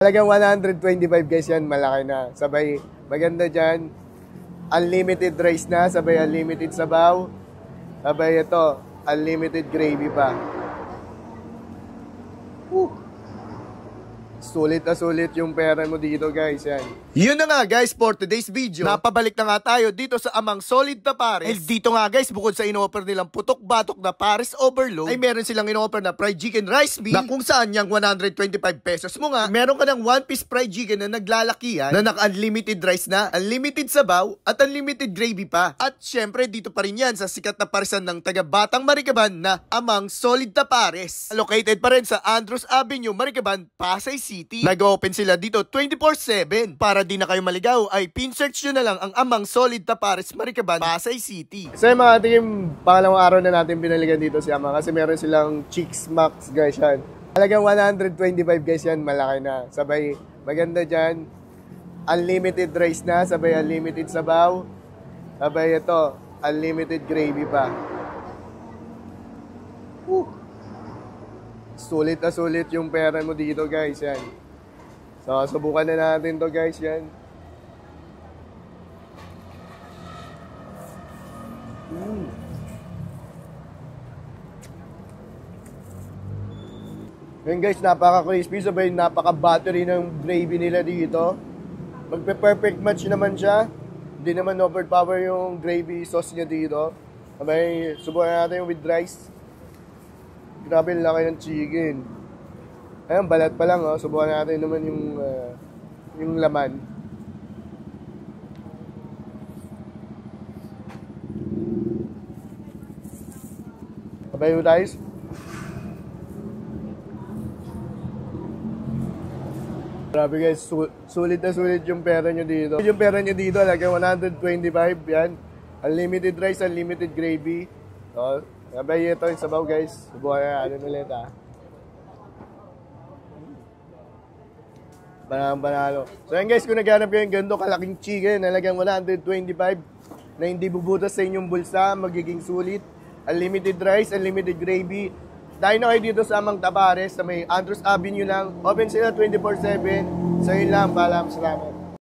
Talagang 125 guys yan, malaki na. Sabay, maganda dyan. Unlimited rice na, sabay unlimited sabaw. Sabay ito, unlimited gravy pa. Sulit na sulit yung pera mo dito guys, yan. Yun na nga guys for today's video. Napabalik na nga tayo dito sa Amang Solid na Pares. Eh dito nga guys, bukod sa in-offer nilang putok-batok na Pares Overload, ay meron silang in-offer na fried chicken rice meal na kung saan yung 125 pesos mo nga, meron ka ng 1-piece fried chicken na naglalakihan na naka-unlimited rice na, unlimited sabaw, at unlimited gravy pa. At syempre dito pa rin yan sa sikat na parisan ng taga Batang Maricaban na Amang Solid na Pares. Located pa rin sa Andros Avenue, Maricaban, Pasay City. Nag-open sila dito 24/7. Para di na kayo maligaw ay pin-search nyo na lang ang Amang Solid na Pares, Maricaban, Pasay City. So yung mga team, pangalawang araw na natin binaligan dito si Amang kasi meron silang Chicks Max guys yan. Talagang 125 guys yan, malaki na. Sabay, maganda dyan. Unlimited rice na, sabay unlimited sabaw. Sabay ito, unlimited gravy pa. Sulit na sulit yung pera mo dito guys, yan. So, subukan na natin to guys, yan. Yan guys, napaka-crispy, sabay napaka-buttery ng gravy nila dito. Magpe-perfect match naman siya. Hindi naman overpower yung gravy sauce niya dito. Sabay, subukan natin yung with rice. Grabe ang laki ng chicken. Ayan, balat pa lang, oh. Subukan natin naman yung laman. Sabay yung rice. Grabe guys, sulit na sulit yung pera nyo dito. Yung pera nyo dito, lagay 125, yan. Unlimited rice, unlimited gravy. So, sabay ito yung sabaw guys. Subukan natin ulit, ha. Banalo. So yan guys, kung naghanap kayo yung ganito kalaking chicken, nalagang 125 na hindi bubutas sa inyong bulsa, magiging sulit. Unlimited rice, unlimited gravy. Dahil na kayo dito sa Amang Pares, sa may Andros Avenue lang. Open sila 24/7. So yun lang, paalam, salamat.